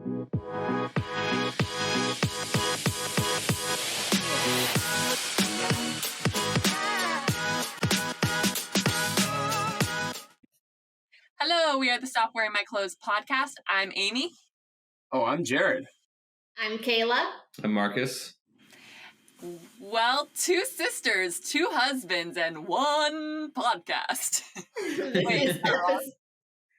Hello, we are the Stop Wearing My Clothes podcast. I'm Amy. Oh, I'm Jared. I'm Kayla. I'm Marcus. Well, two sisters, two husbands, and one podcast. Wait,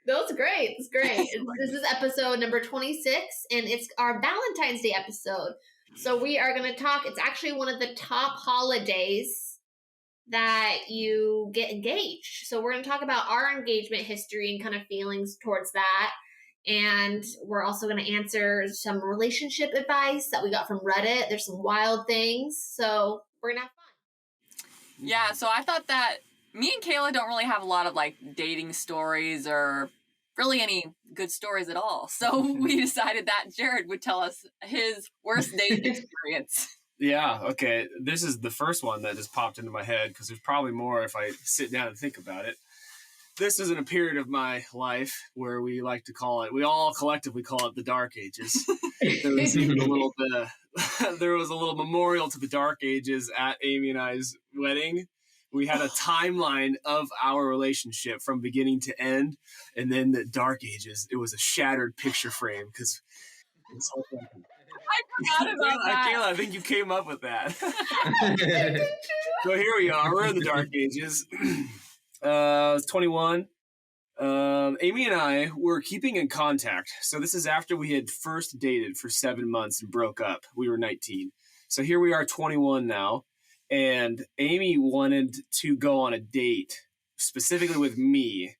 that's great. It's great. This is episode number 26, and it's our Valentine's Day episode. So we are going to talk. It's actually one of the top holidays that you get engaged. So we're going to talk about our engagement history and kind of feelings towards that. And we're also going to answer some relationship advice that we got from Reddit. There's some wild things. So we're going to have fun. Yeah, so I thought that me and Kayla don't really have a lot of like dating stories or really any good stories at all. So we decided that Jared would tell us his worst date experience. Yeah, okay. This is the first one that just popped into my head because there's probably more if I sit down and think about it. This is in a period of my life where we like to call it, we all collectively call it the Dark Ages. There was even a little bit there was a little memorial to the Dark Ages at Amy and I's wedding. We had a timeline of our relationship from beginning to end. And then the Dark Ages, it was a shattered picture frame because it's all I forgot about that. Kayla, I think you came up with that. So here we are. We're in the Dark Ages. I was 21. Amy and I were keeping in contact. So this is after we had first dated for 7 months and broke up. We were 19. So here we are 21 now. And Amy wanted to go on a date, specifically with me.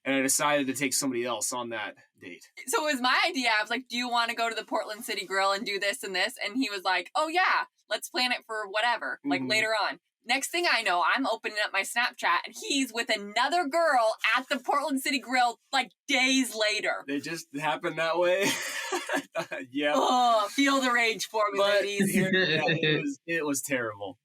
And I decided to take somebody else on that date. So it was my idea. I was like, do you want to go to the Portland City Grill and do this and this? And he was like, oh yeah, let's plan it for whatever, like later on. Next thing I know, I'm opening up my Snapchat and he's with another girl at the Portland City Grill like days later. It just happened that way. Yeah. Oh, feel the rage for me, ladies. It was terrible.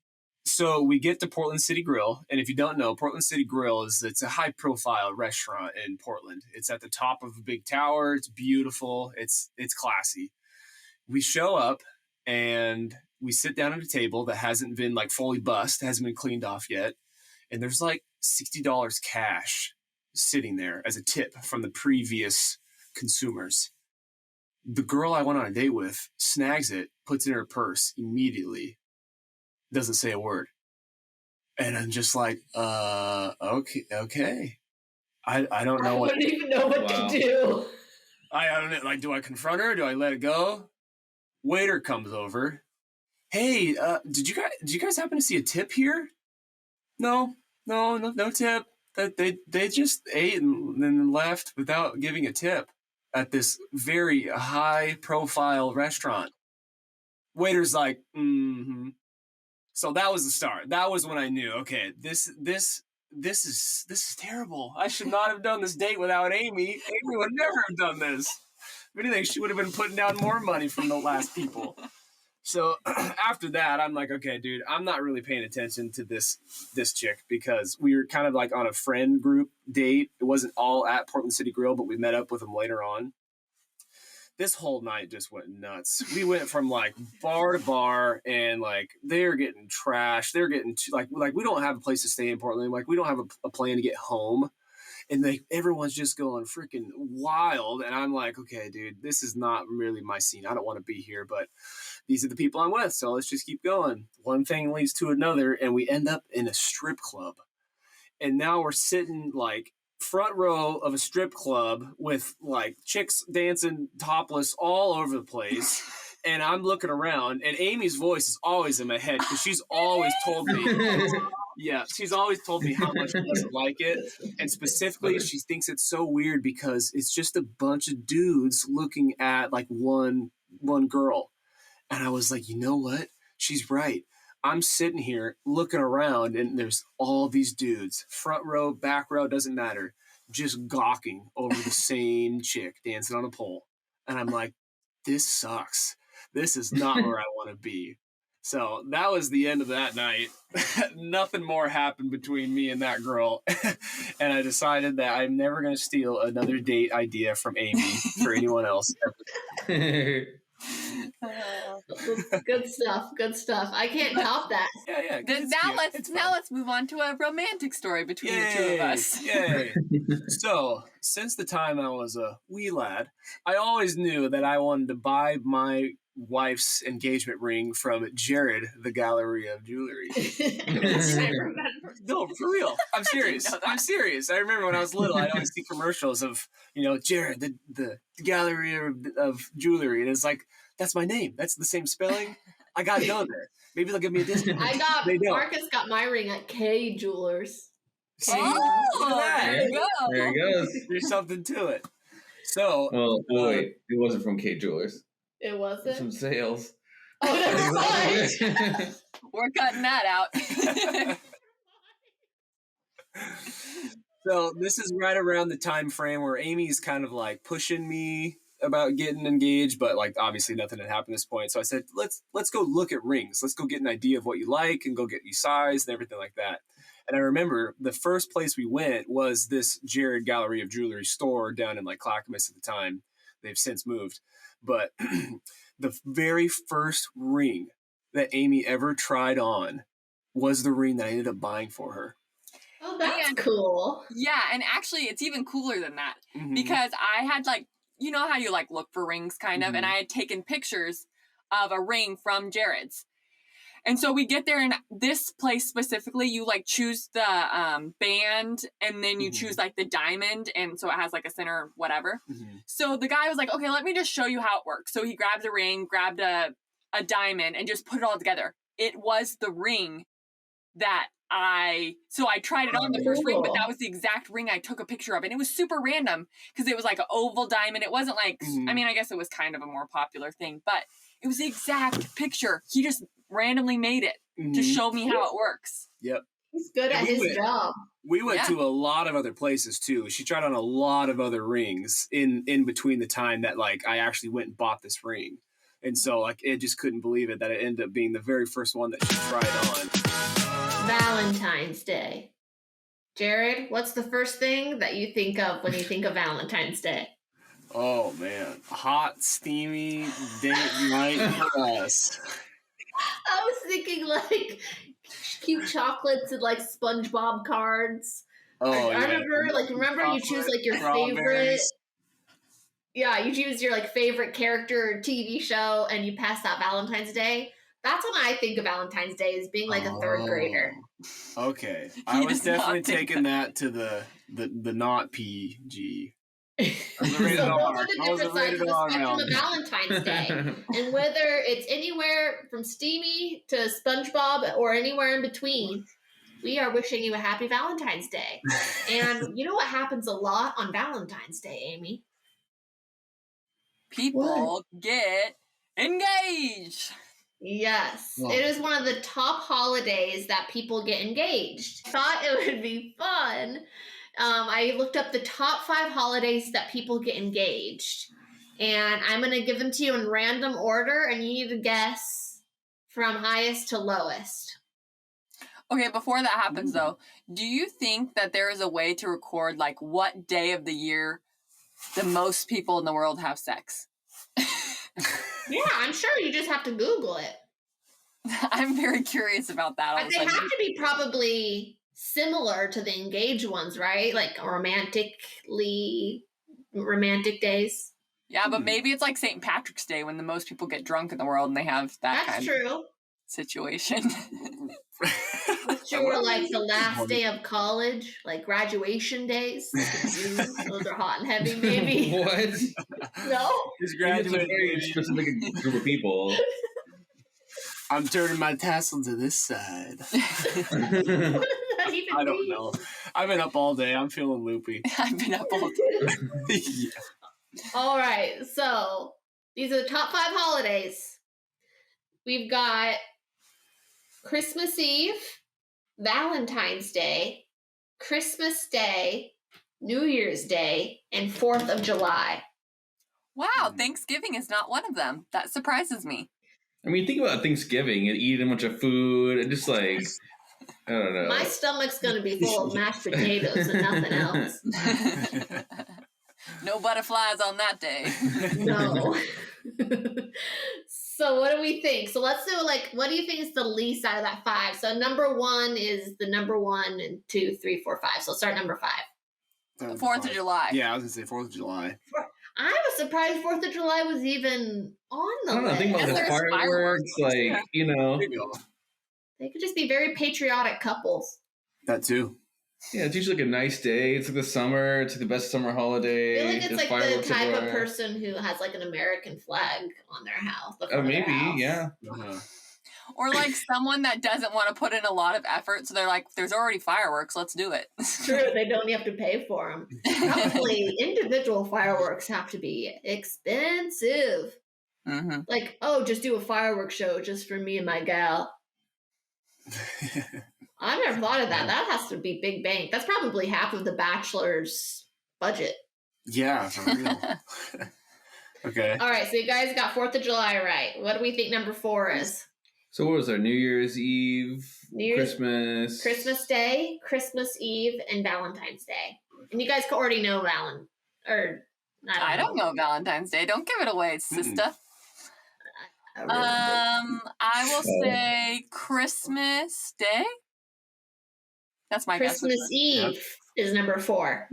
So we get to Portland City Grill, and if you don't know, Portland City Grill it's a high-profile restaurant in Portland. It's at the top of a big tower. It's beautiful. It's classy. We show up, and we sit down at a table that hasn't been like fully bussed, hasn't been cleaned off yet, and there's like $60 cash sitting there as a tip from the previous consumers. The girl I went on a date with snags it, puts it in her purse immediately. Doesn't say a word. And I'm just like, okay. I don't know I don't even know what to do. I don't know. Like, do I confront her? Do I let it go? Waiter comes over. Hey, did you guys happen to see a tip here? No tip. They just ate and then left without giving a tip at this very high profile restaurant. Waiter's like, mm-hmm. So that was the start. That was when I knew, okay, this is terrible. I should not have done this date without Amy. Amy would never have done this. If anything, she would have been putting down more money from the last people. So after that, I'm like, okay, dude, I'm not really paying attention to this chick because we were kind of like on a friend group date. It wasn't all at Portland City Grill, but we met up with them later on. This whole night just went nuts. We went from like bar to bar and like they're getting trashed. They're getting like we don't have a place to stay in Portland. Like we don't have a plan to get home. And like everyone's just going freaking wild. And I'm like, okay, dude, this is not really my scene. I don't want to be here, but these are the people I'm with. So let's just keep going. One thing leads to another. And we end up in a strip club. And now we're sitting like front row of a strip club with like chicks dancing topless all over the place. And I'm looking around and Amy's voice is always in my head because she's always told me, she's always told me how much she doesn't like it. And specifically, she thinks it's so weird because it's just a bunch of dudes looking at like one girl. And I was like, you know what? She's right. I'm sitting here looking around and there's all these dudes, front row, back row, doesn't matter, just gawking over the same chick dancing on a pole. And I'm like, this sucks. This is not where I want to be. So that was the end of that night. Nothing more happened between me and that girl. And I decided that I'm never going to steal another date idea from Amy for anyone else ever. Good stuff. Good stuff. I can't top that. Yeah. Now let's move on to a romantic story between the two of us. Yay! So, since the time I was a wee lad, I always knew that I wanted to buy my wife's engagement ring from Jared, the Gallery of Jewelry. No, for real. I'm serious. I remember when I was little, I'd always see commercials of, Jared, the Gallery of Jewelry. And it's like, that's my name. That's the same spelling. I got to go there. Maybe they'll give me a discount. Marcus got my ring at K Jewelers. See? Look at that. There you go. There he goes. There's something to it. So. Well, wait. It wasn't from K Jewelers. It wasn't? Some sales. Oh, never mind. We're cutting that out. So this is right around the time frame where Amy's kind of like pushing me about getting engaged, but like obviously nothing had happened at this point. So I said, let's go look at rings. Let's go get an idea of what you like and go get you size and everything like that. And I remember the first place we went was this Jared Gallery of Jewelry store down in like Clackamas at the time. They've since moved. But the very first ring that Amy ever tried on was the ring that I ended up buying for her. Oh, that's cool. Yeah, and actually it's even cooler than that. Mm-hmm. Because I had like, you know how you like look for rings kind of, Mm-hmm. and I had taken pictures of a ring from Jared's. And so we get there, and this place specifically, you like choose the band, and then you Mm-hmm. choose like the diamond, and so it has like a center, whatever. Mm-hmm. So the guy was like, okay, let me just show you how it works. So he grabbed a ring, grabbed a diamond, and just put it all together. It was the ring that I tried it on the first ring, but that was the exact ring I took a picture of. And it was super random because it was like an oval diamond. It wasn't like, I mean, I guess it was kind of a more popular thing, but it was the exact picture. He just randomly made it to show me how it works. Yep. He's good at his job. We went to a lot of other places too. She tried on a lot of other rings in between the time that like I actually went and bought this ring. And so like it just couldn't believe it that it ended up being the very first one that she tried on. Valentine's Day. Jared, what's the first thing that you think of when you think of Valentine's Day? Oh man, hot, steamy date night for us. I was thinking like cute chocolates and like SpongeBob cards. Oh, I remember you choose like your favorite. Yeah, you choose your like favorite character or TV show, and you pass out Valentine's Day. That's when I think of Valentine's Day as being like a third grader. Okay, I was definitely taking that to the not PG. I was So rated those R. are the I was a different sides of rated the R spectrum now. of Valentine's Day. And whether it's anywhere from steamy to SpongeBob or anywhere in between, we are wishing you a happy Valentine's Day. And you know what happens a lot on Valentine's Day, Amy? People get engaged. Yes. Wow. It is one of the top holidays that people get engaged. I thought it would be fun. I looked up the top 5 holidays that people get engaged. And I'm going to give them to you in random order, and you need to guess from highest to lowest. Okay, before that happens though, do you think that there is a way to record like what day of the year the most people in the world have sex? Yeah, I'm sure you just have to Google it. I'm very curious about that. But they have to be probably similar to the engaged ones, right? Like romantic days. Yeah, but maybe it's like St. Patrick's Day when the most people get drunk in the world and they have that That's kind true. of situation. That's true. Or like the last day of college, like graduation days. Those are hot and heavy, maybe. What? No? Just It's a graduated. very specific group of people. I'm turning my tassel to this side. What does that even I don't mean? know. I've been up all day. I'm feeling loopy. I've been up all day. Yeah. All right, so these are the top 5 holidays. We've got Christmas Eve, Valentine's Day, Christmas Day, New Year's Day, and 4th of July. Wow, Thanksgiving is not one of them. That surprises me. I mean, think about Thanksgiving and eating a bunch of food and just like, I don't know. My stomach's going to be full of mashed potatoes and nothing else. No butterflies on that day. No. So what do we think? So let's do what do you think is the least out of that 5? So number 1 is the number 1 and 2, 3, 4, 5. So start number 5. 4th of July. Yeah, I was gonna say 4th of July. I was surprised 4th of July was even on the I don't know. list. Think about the There's fireworks, fireworks. you know. There you go. They could just be very patriotic couples. That too. Yeah, it's usually like a nice day. It's like the summer. It's like the best summer holiday. I feel like it's There's like the fireworks type of everywhere. person who has like an American flag on their house. the Oh, front of their maybe, house. yeah. Uh-huh. Or like someone that doesn't want to put in a lot of effort, so they're like, "There's already fireworks, let's do it." True, they don't have to pay for them. Probably individual fireworks have to be expensive. Mm-hmm. Like, oh, just do a fireworks show just for me and my gal. I never thought of that. That has to be big bank. That's probably half of the Bachelor's budget. Yeah, for real. Okay. All right, so you guys got 4th of July right. What do we think number 4 is? So what was our New Year's Eve, New Year's- Christmas? Christmas Day, Christmas Eve, and Valentine's Day. And you guys already know I don't know Valentine's Day. Don't give it away, sister. I will say Christmas Day. That's my Christmas guess. Eve is number 4.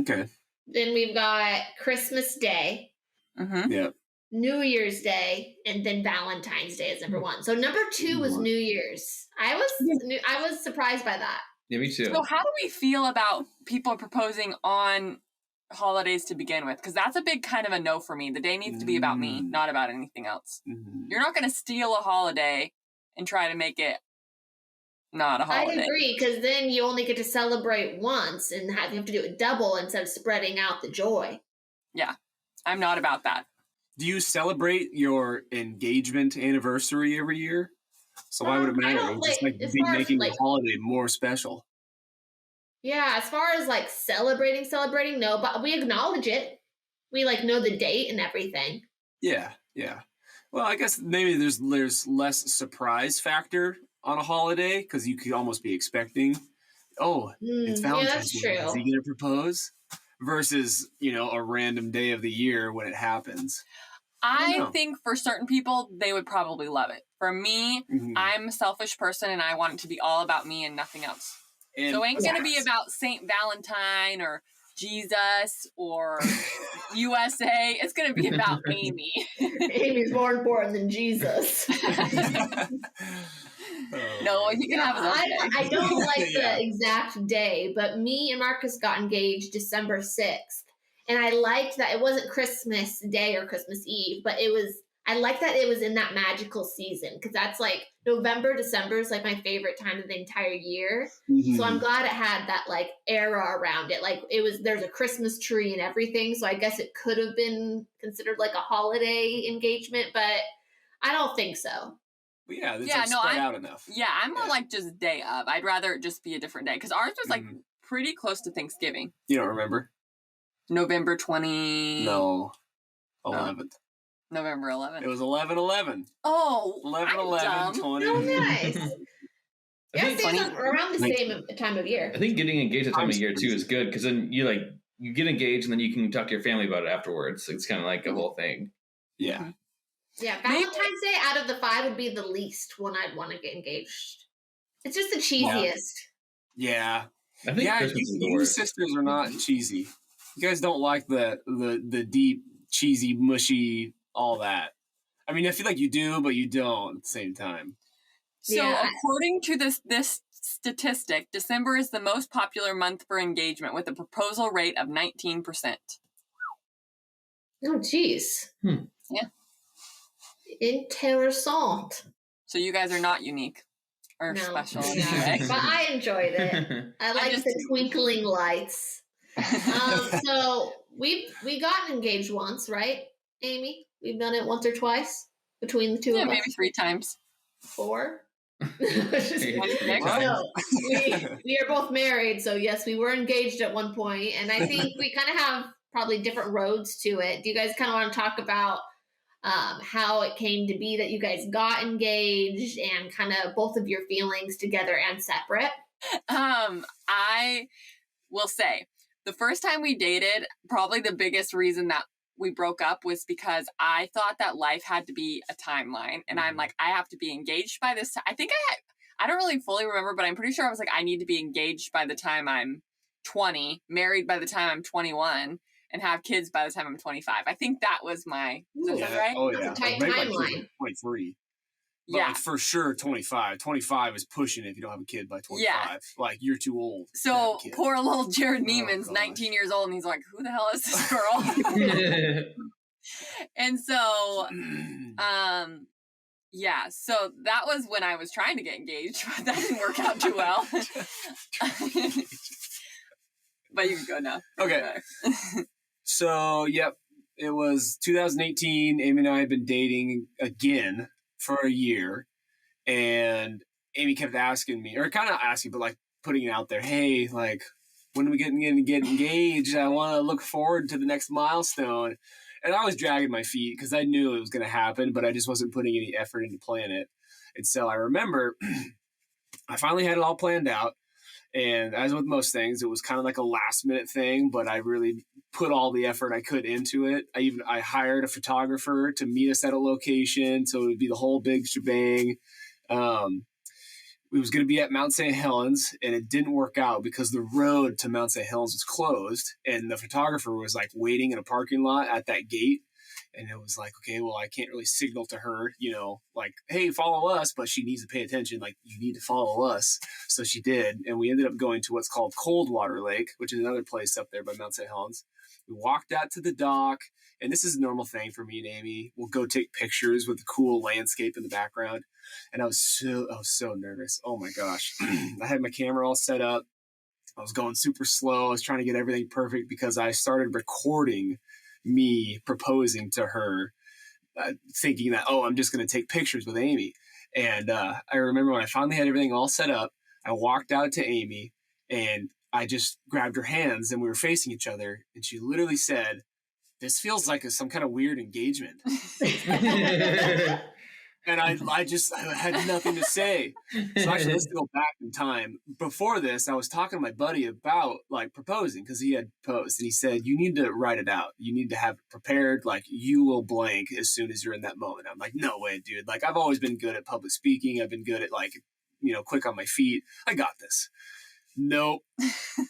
Okay. Then we've got Christmas Day, Mm-hmm. Yeah. New Year's Day, and then Valentine's Day is number 1. So number 2 was New Year's. I was surprised by that. Yeah, me too. So how do we feel about people proposing on holidays to begin with? Because that's a big kind of a no for me. The day needs to be about me, not about anything else. Mhm. You're not going to steal a holiday and try to make it not a holiday. I agree, because then you only get to celebrate once and you have to do it double instead of spreading out the joy. Yeah, I'm not about that. Do you celebrate your engagement anniversary every year? So why would it I matter? don't, It would just like, as be far as, making like- the holiday more special. Yeah, as far as like celebrating, no, but we acknowledge it. We know the date and everything. Yeah, yeah. Well, I guess maybe there's less surprise factor on a holiday because you could almost be expecting, oh, it's Yeah, Valentine's that's Day. true. Is he going to propose? Versus, a random day of the year when it happens. I know. think for certain people, they would probably love it. For me, Mhm. I'm a selfish person and I want it to be all about me and nothing else. And So it ain't going to be about Saint Valentine or Jesus or USA. It's going to be about Amy. Amy's more important than Jesus. No, you can have his own day. I don't like Yeah. the exact day, but me and Marcus got engaged December 6th. And I liked that it wasn't Christmas Day or Christmas Eve, but I liked that it was in that magical season because that's November, December is my favorite time of the entire year. Mhm. So I'm glad it had that era around it. There's a Christmas tree and everything. So I guess it could have been considered a holiday engagement, but I don't think so. But yeah, it's Yeah, no, spread out enough. Yeah, I'm more just day of. I'd rather it just be a different day because ours was Mhm. pretty close to Thanksgiving. You don't remember? November 20. No. 11th. November 11th. It was 11/11. Oh, 11/11, I'm dumb. 20. Oh, nice. I Yeah, think, same around the same time of year. I think getting engaged at the time of year too is good because then you get engaged and then you can talk to your family about it afterwards. It's kind of like a whole thing. Yeah. Yeah, Valentine's Day out of the 5 would be the least one I'd want to get engaged. It's just the cheesiest. Yeah. I think Yeah, Christmas is the you worst. sisters are not cheesy. You guys don't like the deep, cheesy, mushy, all that. I mean, I feel like you do, but you don't at the same time. So Yeah. according to this statistic, December is the most popular month for engagement with a proposal rate of 19%. Oh, jeez. Yeah. Interessant. So you guys are not unique or No, special. we're in any not. way. But I enjoyed it. I like just- the twinkling lights. So we gotten engaged once, right, Amy? We've done it once or twice between the two Yeah, of maybe us. 3 times. 4. What? No, we are both married, so yes, we were engaged at one point, and I think we kind of have probably different roads to it. Do you guys kind of want to talk about how it came to be that you guys got engaged and kind of both of your feelings together and separate? I will say the first time we dated, probably the biggest reason that we broke up was because I thought that life had to be a timeline. And I'm like, I have to be engaged by this. I think I don't really fully remember, but I'm pretty sure I was like, I need to be engaged by the time I'm 20, married by the time I'm 21, and have kids by the time I'm 25. I think that was my, is that right? Oh, That's yeah. a tight Maybe timeline. 23. But Yeah. like for sure 25. 25 is pushing it if you don't have a kid by 25. Yeah. Like you're too old. to So have a kid. poor little Jared Neiman's gosh. 19 years old, and he's like, who the hell is this girl? And so, yeah, so that was when I was trying to get engaged, but that didn't work out too well. But you can go now. Okay. So, yep, it was 2018. Amy and I had been dating again for a year, and Amy kept asking me, or kind of asking, but like putting it out there, hey, like, when are we going to get engaged? I want to look forward to the next milestone. And I was dragging my feet because I knew it was going to happen, but I just wasn't putting any effort into planning it. And so I remember I finally had it all planned out. And as with most things, it was kind of like a last minute thing, but I really put all the effort I could into it. I hired a photographer to meet us at a location. So it would be the whole big shebang. It was going to be at Mount St. Helens, and it didn't work out because the road to Mount St. Helens was closed, and the photographer was like waiting in a parking lot at that gate. And it was like, okay, well, I can't really signal to her, like, hey, follow us, but she needs to pay attention. Like, you need to follow us. So she did. And we ended up going to what's called Coldwater Lake, which is another place up there by Mount St. Helens. We walked out to the dock, and this is a normal thing for me and Amy. We'll go take pictures with the cool landscape in the background. And I was so nervous. Oh my gosh. I had my camera all set up. I was going super slow. I was trying to get everything perfect because I started recording me proposing to her, thinking that, I'm just going to take pictures with Amy. And I remember when I finally had everything all set up, I walked out to Amy and I just grabbed her hands and we were facing each other. And she literally said, this feels like some kind of weird engagement. And I had nothing to say. So actually, let's go back in time. Before this, I was talking to my buddy about like proposing because he had proposed, and he said, you need to write it out. You need to have it prepared. Like you will blank as soon as you're in that moment. I'm like, no way, dude. Like I've always been good at public speaking. I've been good at like, quick on my feet. I got this. Nope.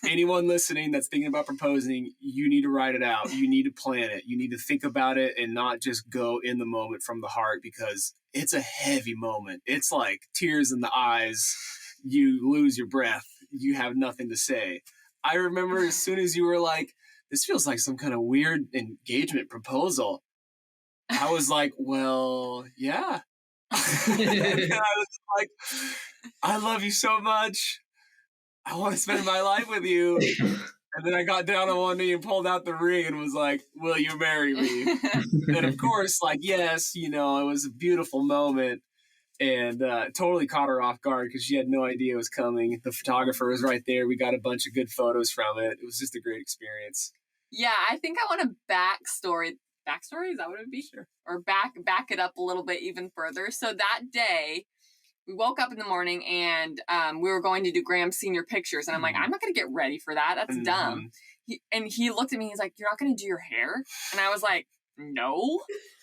Anyone listening that's thinking about proposing, you need to write it out. You need to plan it. You need to think about it and not just go in the moment from the heart because it's a heavy moment. It's like tears in the eyes. You lose your breath. You have nothing to say. I remember as soon as you were like, this feels like some kind of weird engagement proposal. I was like, well, yeah. And I was like, I love you so much. I want to spend my life with you. And then I got down on one knee and pulled out the ring and was like, will you marry me? And of course, like, yes, it was a beautiful moment and totally caught her off guard because she had no idea it was coming. The photographer was right there. We got a bunch of good photos from it. It was just a great experience. Yeah, I think I want a backstory. Backstory? Is that what it would be? Sure. Or back it up a little bit even further. So that day, we woke up in the morning and we were going to do Graham's senior pictures. And I'm like, I'm not going to get ready for that. That's dumb. He looked at me. He's like, you're not going to do your hair? And I was like, no.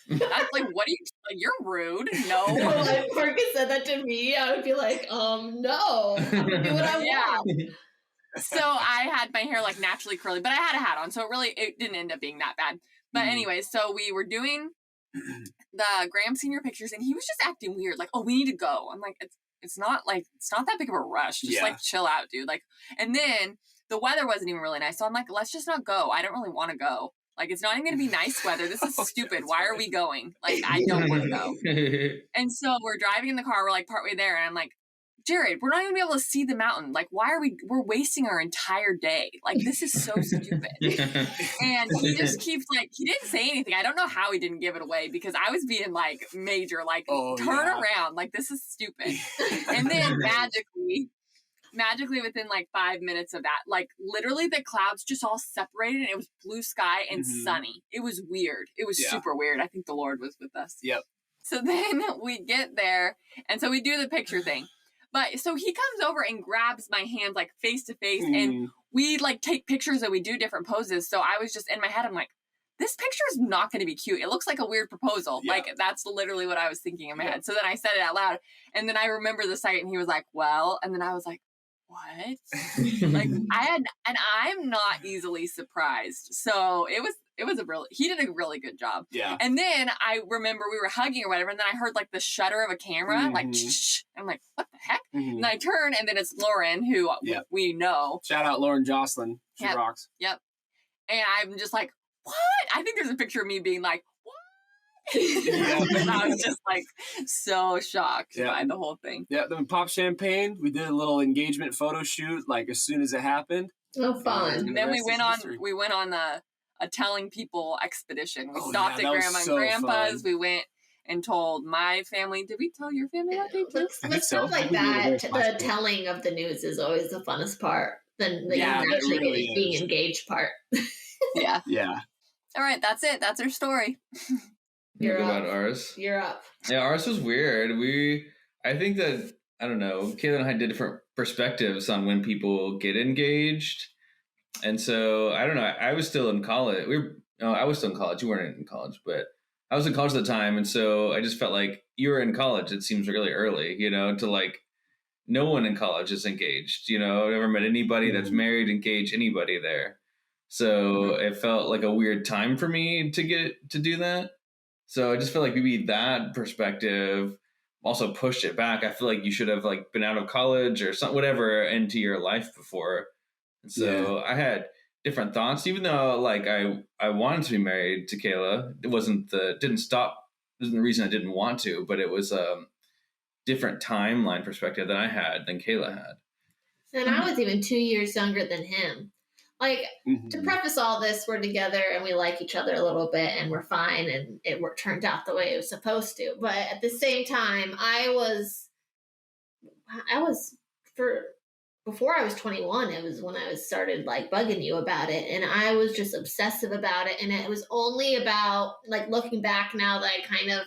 That's like, what are you, like, you're rude. No. If Marcus said that to me, I would be like, no. I'm going to do what I want. So I had my hair like naturally curly, but I had a hat on. So it didn't end up being that bad. But anyway, so we were doing the Graham senior pictures and he was just acting weird. Like, we need to go. I'm like, it's not that big of a rush. Just like chill out, dude. Like, and then the weather wasn't even really nice. So I'm like, let's just not go. I don't really want to go. Like, it's not even going to be nice weather. This is stupid. Why are we going? Like, I don't want to go. And so we're driving in the car. We're like partway there. And I'm like, Jared, we're not even going to be able to see the mountain. Like, we're wasting our entire day. Like, this is so stupid. And he just keeps he didn't say anything. I don't know how he didn't give it away because I was being like major, like, turn around. Like, this is stupid. And then magically within like 5 minutes of that, like literally the clouds just all separated and it was blue sky and sunny. It was weird. It was super weird. I think the Lord was with us. Yep. So then we get there and so we do the picture thing. But so he comes over and grabs my hands like face to face and we like take pictures and we do different poses. So I was just in my head, I'm like, this picture is not going to be cute. It looks like a weird proposal. Yeah. Like, that's literally what I was thinking in my head. So then I said it out loud. And then I remember the site, and he was like, well, and then I was like, what? Like, and I'm not easily surprised. So he did a really good job. Yeah. And then I remember we were hugging or whatever, and then I heard like the shutter of a camera, like, shh. I'm like, what the heck? And I turn, and then it's Lauren, who we know. Shout out Lauren Jocelyn. She rocks. Yep. And I'm just like, what? I think there's a picture of me being like, what? And I was just like so shocked by the whole thing. Yeah, then we popped champagne. We did a little engagement photo shoot like as soon as it happened. Oh, fun. And then we went on a telling people expedition. We stopped at Grandma and Grandpa's. Fun. We went and told my family. Did we tell your family that day too? Stuff like that. The telling of the news is always the funnest part. Than the actually really being engaged part. Yeah. Yeah. All right, that's it. That's our story. You're up. About ours. You're up. Yeah, ours was weird. I think that, I don't know, Kayla and I did different perspectives on when people get engaged. And so, I don't know, I was still in college. I was still in college. You weren't in college, but I was in college at the time. And so I just felt like you were in college. It seems really early, to like, no one in college is engaged. I've never met anybody that's married, engaged, anybody there. So it felt like a weird time for me to do that. So I just feel like maybe that perspective also pushed it back. I feel like you should have like been out of college or something, whatever, into your life before. And so I had different thoughts, even though like I wanted to be married to Kayla. It wasn't the reason I didn't want to, but it was different timeline perspective that I had than Kayla had. And I was even 2 years younger than him. Like, to preface all this, we're together and we like each other a little bit and we're fine and it turned out the way it was supposed to. But at the same time, before I was 21, it was when I started like bugging you about it. And I was just obsessive about it. And it was only about like looking back now that I kind of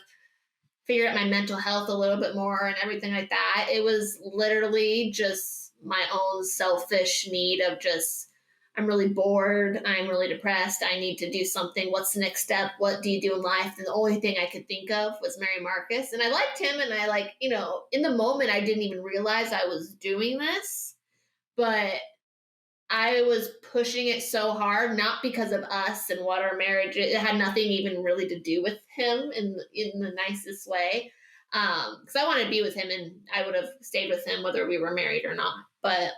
figured out my mental health a little bit more and everything like that. It was literally just my own selfish need of just, I'm really bored. I'm really depressed. I need to do something. What's the next step? What do you do in life? And the only thing I could think of was marry Marcus. And I liked him. And I in the moment, I didn't even realize I was doing this. But I was pushing it so hard, not because of us and what our marriage, it had nothing even really to do with him in the nicest way. Because I wanted to be with him and I would have stayed with him whether we were married or not. But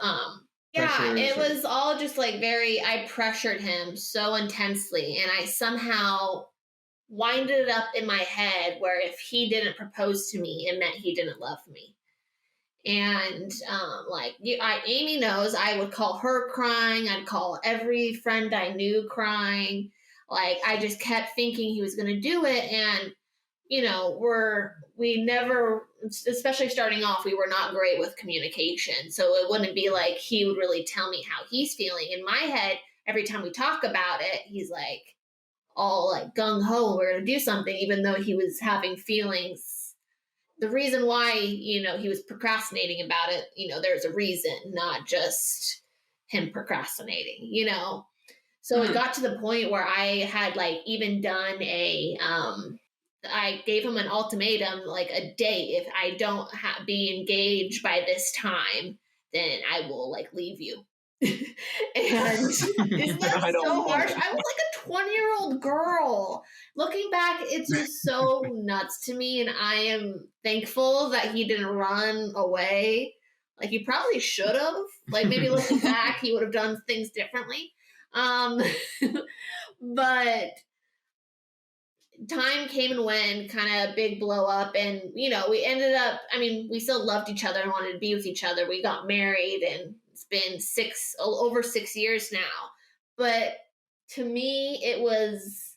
it was all just like I pressured him so intensely and I somehow winded it up in my head where if he didn't propose to me, it meant he didn't love me. And Amy knows I would call her crying. I'd call every friend I knew crying. Like, I just kept thinking he was going to do it. And, we never, especially starting off, we were not great with communication. So it wouldn't be like he would really tell me how he's feeling. In my head, every time we talk about it, he's like all like gung ho, we're going to do something, even though he was having feelings. The reason why, he was procrastinating about it, there's a reason, not just him procrastinating, So it got to the point where I had even done I gave him an ultimatum, like a date. If I don't be engaged by this time, then I will leave you. And isn't that so harsh? I was like a 20-year-old girl. Looking back, it's just so nuts to me, and I am thankful that he didn't run away. He probably should have. Maybe looking back, he would have done things differently. But time came and went, kind of big blow up, and we ended up. We still loved each other and wanted to be with each other. We got married, and it's been over 6 years now. But to me, it was,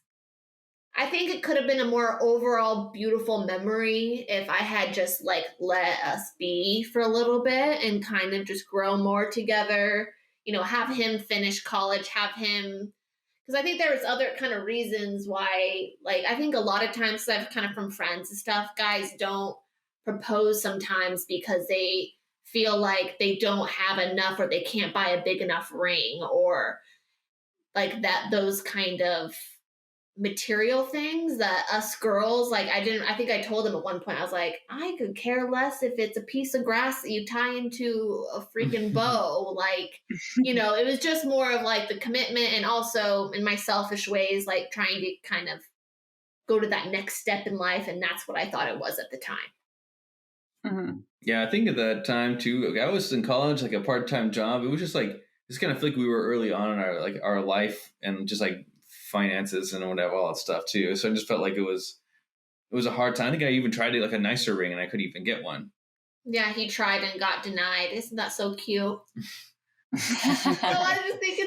I think it could have been a more overall beautiful memory if I had just let us be for a little bit and kind of just grow more together, have him finish college, have him, because I think there was other kind of reasons why, I think a lot of times, I've kind of from friends and stuff, guys don't propose sometimes because they feel like they don't have enough or they can't buy a big enough ring or that, those kind of material things that us girls, like, I think I told him at one point, I was like, I could care less if it's a piece of grass that you tie into a freaking bow. Like, it was just more of like the commitment, and also in my selfish ways, like trying to kind of go to that next step in life. And that's what I thought it was at the time. Mm-hmm. Yeah, I think at that time too, I was in college, like a part-time job. It was just like, it's kind of like we were early on in our life, and just like finances and whatever, all that stuff too. So I just felt like it was a hard time. I think I even tried to like a nicer ring, and I couldn't even get one. Yeah, he tried and got denied. Isn't that so cute? I think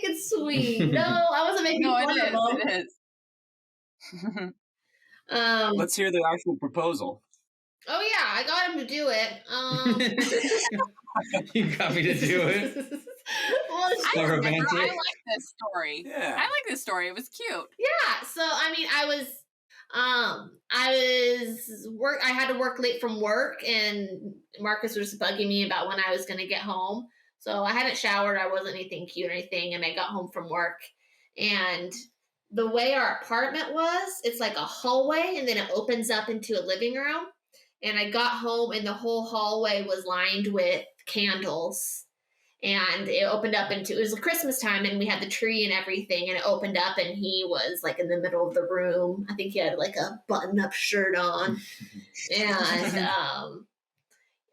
it's sweet. No, I wasn't making fun of him. It is. Let's hear the actual proposal. Oh yeah, I got him to do it. You got me to do it. Well, I like this story. Yeah. I like this story. It was cute. Yeah. So I mean, I had to work late from work, and Marcus was bugging me about when I was going to get home. So I hadn't showered. I wasn't anything cute or anything, and I got home from work, and the way our apartment was, it's like a hallway, and then it opens up into a living room. And I got home, and the whole hallway was lined with candles. And it opened up it was Christmas time, and we had the tree and everything, and it opened up, and he was like in the middle of the room. I think he had like a button-up shirt on. And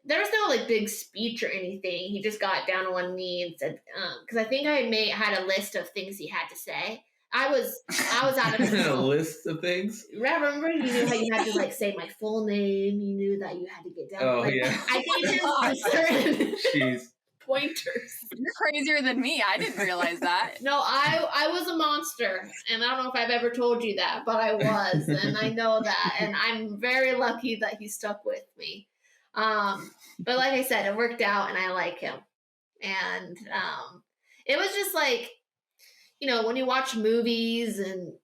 there was no like big speech or anything. He just got down on one knee and said, because I think I had a list of things he had to say. I was out of control. A list of things. Remember, you knew how you had to like say my full name. You knew that you had to get down. Oh like, yeah. I gave him certain Jeez. pointers. You're crazier than me. I didn't realize that. No, I was a monster, and I don't know if I've ever told you that, but I was, and I know that, and I'm very lucky that he stuck with me. But like I said, it worked out, and I like him, and it was just like, when you watch movies and,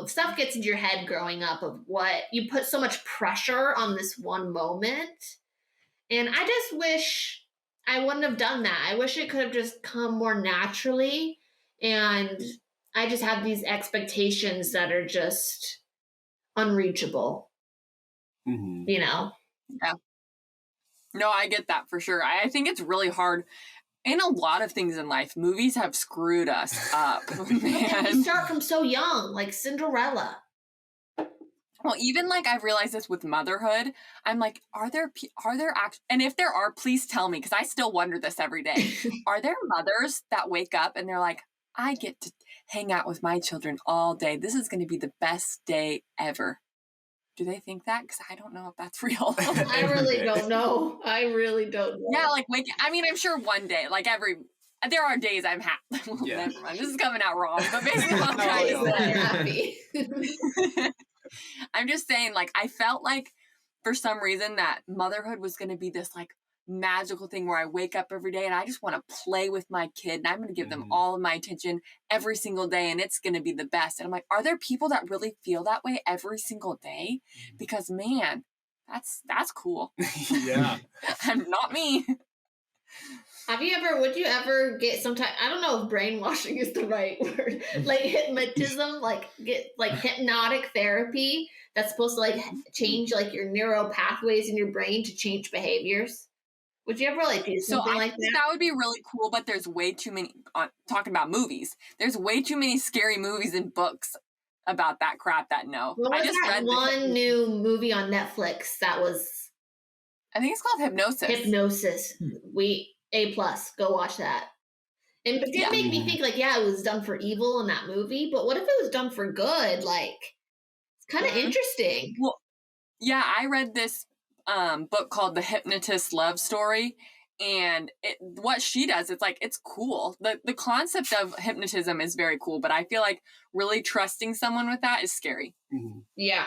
stuff gets into your head growing up of what you put so much pressure on this one moment. And I just wish I wouldn't have done that. I wish it could have just come more naturally. And I just have these expectations that are just unreachable, Mm-hmm. Yeah. No, I get that for sure. I think it's really hard. In a lot of things in life, movies have screwed us up, man. You start from so young, like Cinderella. Well, even like I've realized this with motherhood. I'm like, are there and if there are, please tell me, because I still wonder this every day. Are there mothers that wake up and they're like, I get to hang out with my children all day. This is going to be the best day ever. Do they think that? Because I don't know if that's real. I really don't know. Yeah, like I'm sure one day, like there are days I'm happy. Yeah. Never mind. This is coming out wrong, but basically what I'm trying to say. Happy. I'm just saying, like, I felt like for some reason that motherhood was going to be this like magical thing where I wake up every day and I just want to play with my kid, and I'm going to give them all of my attention every single day, and it's going to be the best. And I'm like, are there people that really feel that way every single day? Because man, that's cool. Yeah. I'm not me. Would you ever get some type, I don't know if brainwashing is the right word, like hypnotism, like get like hypnotic therapy that's supposed to like change like your neural pathways in your brain to change behaviors? Would you ever like do something like that? That would be really cool, but there's way too many, talking about movies, there's way too many scary movies and books about that crap that no. What was that one new movie on Netflix that was... I think it's called Hypnosis. Hypnosis. A+, go watch that. And it did make me think like, yeah, it was done for evil in that movie, but what if it was done for good? Like, it's kind of interesting. Well, yeah, I read this book called The Hypnotist Love Story, and what she does, it's cool. The concept of hypnotism is very cool, but I feel like really trusting someone with that is scary. Mm-hmm. Yeah,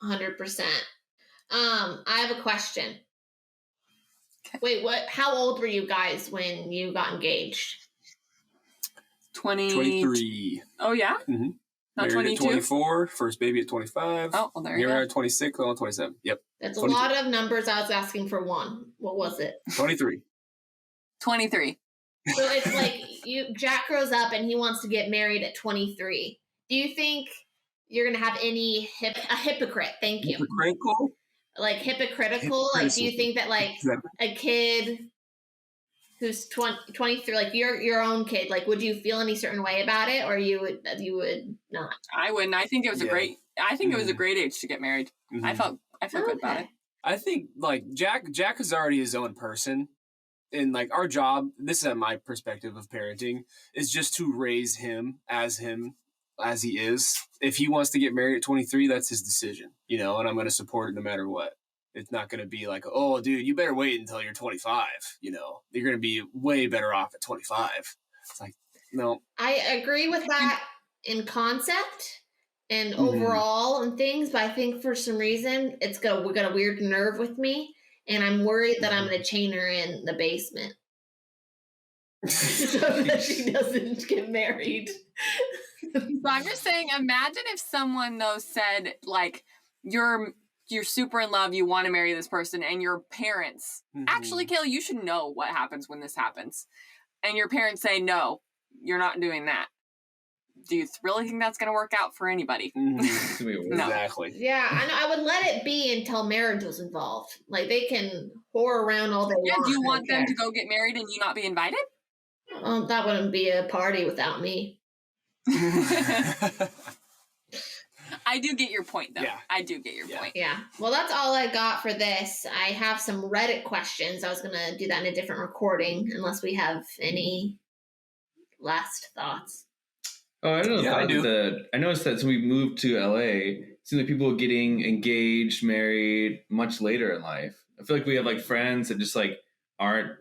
100%. I have a question. Okay. Wait, how old were you guys when you got engaged? 23. Oh, yeah? Mm-hmm. Not Married 22? at 24, first baby at 25. Oh, well, there you go. Here at 26, going on 27. Yep. That's 23. A lot of numbers. I was asking for one. What was it? 23. 23. So it's like Jack grows up and he wants to get married at 23. Do you think you're gonna have any a hypocrite. Thank you. Hypocritical? Like hypocritical. Like, do you think that like a kid who's 23, like your own kid, like would you feel any certain way about it, or you would not? I wouldn't. I think it was a great. I think it was a great age to get married. I felt good about it. I think like Jack is already his own person. And like our job, this is my perspective of parenting, is just to raise him as he is. If he wants to get married at 23, that's his decision, and I'm going to support it no matter what. It's not going to be like, oh, dude, you better wait until you're 25. You're going to be way better off at 25. It's like, no. I agree with that in concept and overall and things, but I think for some reason we got a weird nerve with me, and I'm worried that I'm going to chain her in the basement so that she doesn't get married. So I'm just saying, imagine if someone though said like you're super in love, you want to marry this person, and your parents actually, Kayla, you should know what happens when this happens, and your parents say no, you're not doing that. Do you really think that's going to work out for anybody? No. Exactly. Yeah, I know. I would let it be until marriage was involved. Like they can whore around all they want. Do you want them to go get married and you not be invited? That wouldn't be a party without me. I do get your point, though. Yeah. I do get your point. Yeah. Well, that's all I got for this. I have some Reddit questions. I was going to do that in a different recording, unless we have any last thoughts. Oh, I don't know. I noticed that since we moved to LA, it seems like people are getting engaged, married much later in life. I feel like we have like friends that just like aren't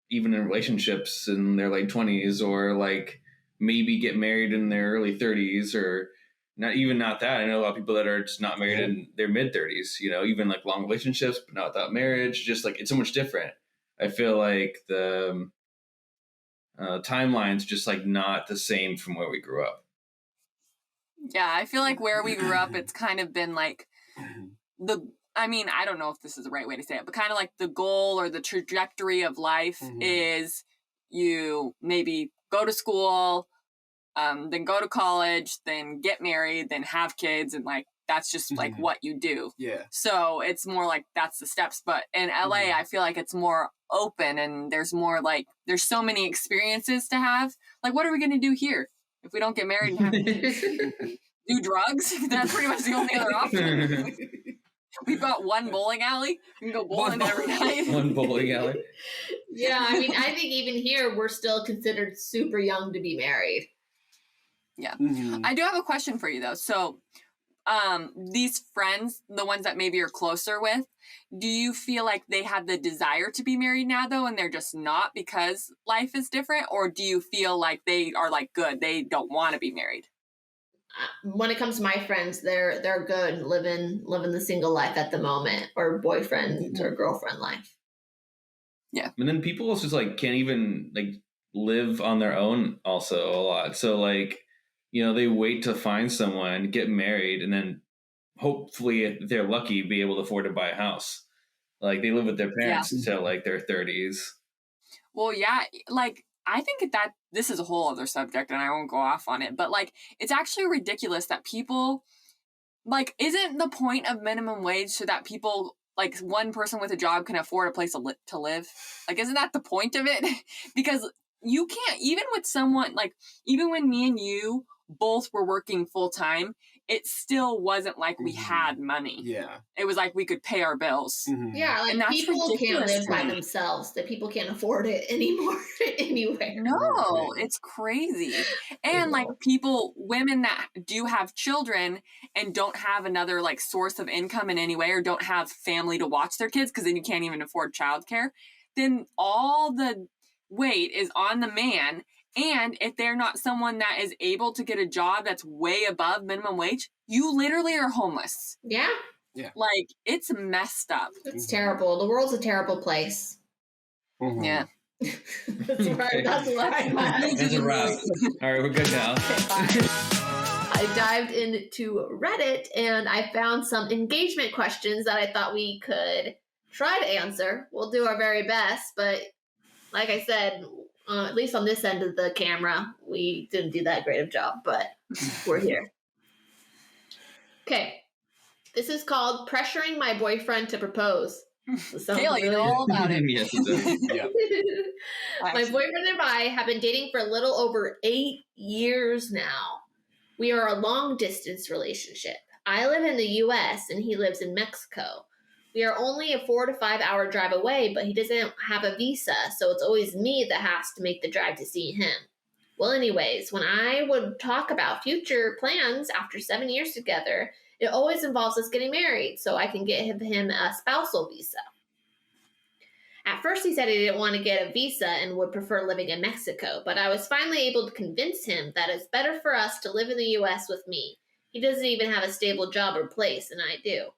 even in relationships in their late 20s, or like maybe get married in their early 30s, or not that. I know a lot of people that are just not married in their mid 30s, even like long relationships, but not without marriage. Just like it's so much different. I feel like the timeline's just like not the same from where we grew up. Yeah, I feel like where we grew up, it's kind of been like I don't know if this is the right way to say it, but kind of like the goal or the trajectory of life is you maybe go to school, then go to college, then get married, then have kids, and like that's just like what you do. Yeah. So it's more like that's the steps. But in LA, I feel like it's more open, and there's more like there's so many experiences to have. Like, what are we gonna do here if we don't get married and have kids? Do drugs? That's pretty much the only other option. We've got one bowling alley. We can go bowling every night. One bowling alley. Yeah, I mean, I think even here we're still considered super young to be married. Yeah. I do have a question for you though. So these friends, the ones that maybe you're closer with, do you feel like they have the desire to be married now though, and they're just not because life is different? Or do you feel like they are like good, they don't want to be married? When it comes to my friends, they're good living the single life at the moment, or boyfriend or girlfriend life. Yeah. And then people also just like can't even like live on their own also a lot. So like, they wait to find someone, get married, and then hopefully if they're lucky, be able to afford to buy a house. Like they live with their parents until like their 30s. Well, yeah, like I think that this is a whole other subject and I won't go off on it, but like it's actually ridiculous that people like, isn't the point of minimum wage so that people like one person with a job can afford a place to live? Like, isn't that the point of it? Because you can't, even with someone like, even when me and you both were working full time, it still wasn't like we had money. Yeah. It was like we could pay our bills. Yeah, like and people can't live by themselves. That people can't afford it anymore anywhere. No, it's crazy. And like women that do have children and don't have another like source of income in any way, or don't have family to watch their kids because then you can't even afford childcare, then all the weight is on the man. And if they're not someone that is able to get a job that's way above minimum wage, you literally are homeless. Yeah. Yeah. Like, it's messed up. It's terrible. The world's a terrible place. Yeah. That's right. That's a wrap. All right, we're good now. I dived into Reddit and I found some engagement questions that I thought we could try to answer. We'll do our very best, but like I said, at least on this end of the camera, we didn't do that great of a job, but we're here. Okay. This is called pressuring my boyfriend to propose. Kayla, you know all about it. Yes, it does. Yeah. My boyfriend and I have been dating for a little over 8 years now. We are a long distance relationship. I live in the US and he lives in Mexico. We are only a 4 to 5 hour drive away, but he doesn't have a visa, so it's always me that has to make the drive to see him. Well, anyways, when I would talk about future plans after 7 years together, it always involves us getting married so I can get him a spousal visa. At first, he said he didn't want to get a visa and would prefer living in Mexico, but I was finally able to convince him that it's better for us to live in the US with me. He doesn't even have a stable job or place, and I do.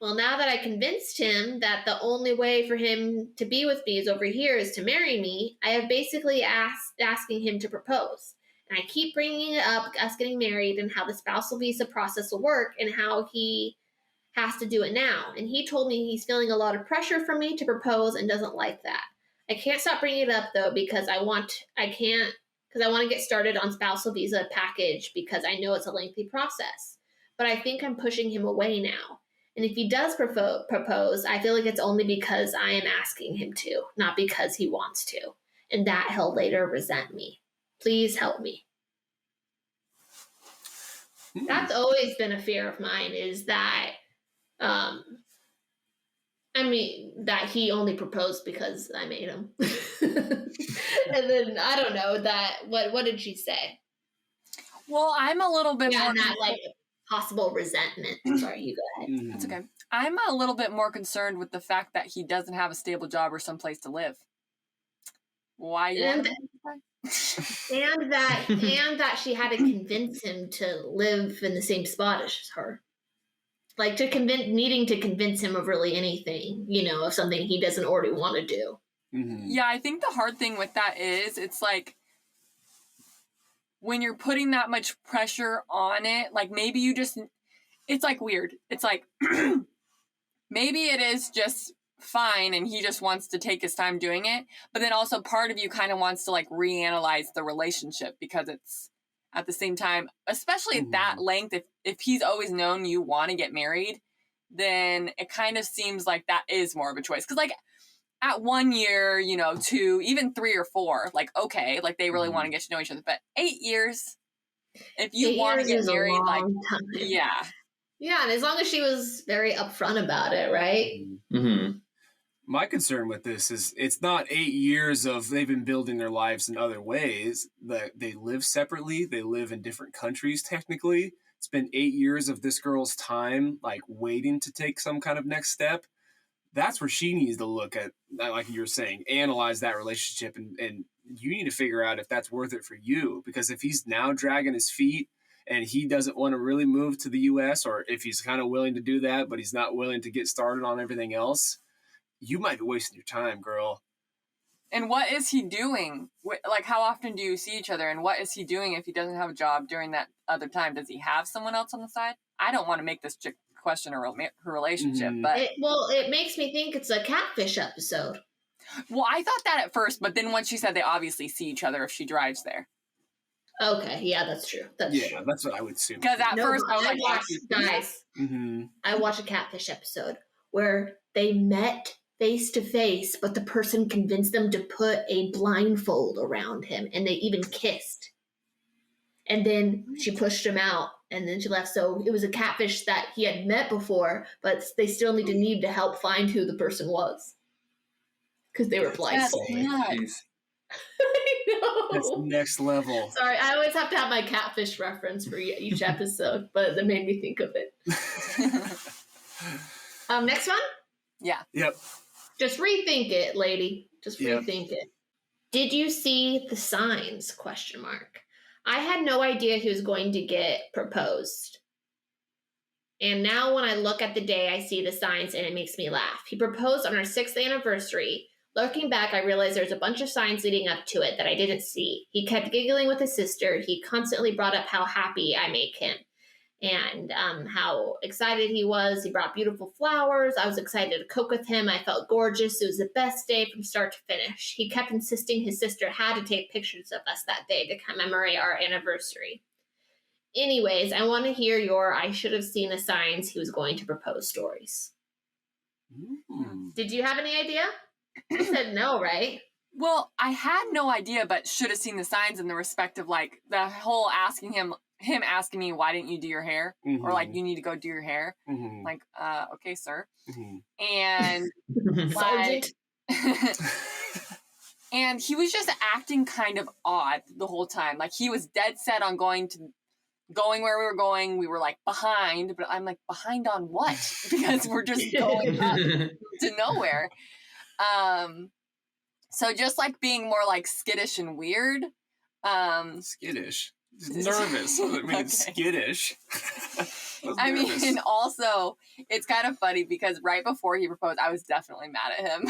Well, now that I convinced him that the only way for him to be with me is over here is to marry me, I have basically asking him to propose. And I keep bringing it up, us getting married and how the spousal visa process will work and how he has to do it now. And he told me he's feeling a lot of pressure from me to propose and doesn't like that. I can't stop bringing it up though because I want to get started on spousal visa package because I know it's a lengthy process. But I think I'm pushing him away now. And if he does propose, I feel like it's only because I am asking him to, not because he wants to. And that he'll later resent me. Please help me. That's always been a fear of mine is that, that he only proposed because I made him. And then, I don't know, what did she say? Well, I'm a little bit more... and that, like, possible resentment. Sorry, you go ahead. That's okay. I'm a little bit more concerned with the fact that he doesn't have a stable job or someplace to live. Why? And that she had to convince him to live in the same spot as her. Like needing to convince him of really anything, of something he doesn't already want to do. Mm-hmm. Yeah, I think the hard thing with that is it's like when you're putting that much pressure on it, like maybe it's like weird. It's like maybe it is just fine and he just wants to take his time doing it, but then also part of you kind of wants to like reanalyze the relationship because it's at the same time, especially at that length, if he's always known you want to get married, then it kind of seems like that is more of a choice. Because like at 1 year, 2, even 3 or 4, like okay, like they really want to get to know each other, but 8 years, if you want to get married, like yeah, and as long as she was very upfront about it, right? Mm-hmm. My concern with this is it's not 8 years of they've been building their lives in other ways. That they live separately. They live in different countries, technically. It's been 8 years of this girl's time, like, waiting to take some kind of next step. That's where she needs to look at, like you were saying, analyze that relationship. And you need to figure out if that's worth it for you. Because if he's now dragging his feet and he doesn't want to really move to the U.S., or if he's kind of willing to do that, but he's not willing to get started on everything else, you might be wasting your time, girl. And what is he doing? Like, how often do you see each other? And what is he doing if he doesn't have a job during that other time? Does he have someone else on the side? I don't want to make this chick question her relationship, but... It makes me think it's a catfish episode. Well, I thought that at first, but then once she said they obviously see each other if she drives there. Okay, yeah, that's true. That's what I would assume. Because at first I was like... Guys, I watched a catfish episode where they met face-to-face, but the person convinced them to put a blindfold around him, and they even kissed. And then she pushed him out, and then she left. So it was a catfish that he had met before, but they still need to help find who the person was. Because they were blindfolded. I know. That's next level. Sorry, I always have to have my catfish reference for each episode, but that made me think of it. Next one? Yeah. Yep. Just rethink it, lady. Just rethink it. Did you see the signs? ? I had no idea he was going to get proposed. And now when I look at the day, I see the signs and it makes me laugh. He proposed on our 6th anniversary. Looking back, I realized there's a bunch of signs leading up to it that I didn't see. He kept giggling with his sister. He constantly brought up how happy I make him. And how excited he was. He brought beautiful flowers. I was excited to cook with him. I felt gorgeous. It was the best day from start to finish. He kept insisting his sister had to take pictures of us that day to commemorate our anniversary. Anyways, I want to hear your I should have seen the signs he was going to propose stories. Did you have any idea? You said no, right? Well, I had no idea, but should have seen the signs in the respect of like the whole asking him asking me, why didn't you do your hair? Or like, you need to go do your hair. Like, okay, sir. And like, and he was just acting kind of odd the whole time. Like he was dead set on going where we were going. We were like behind, but I'm like, behind on what? Because we're just going up to nowhere. So just like being more like skittish and weird. Skittish. Nervous. I mean, okay. Skittish. I mean, also, it's kind of funny because right before he proposed, I was definitely mad at him.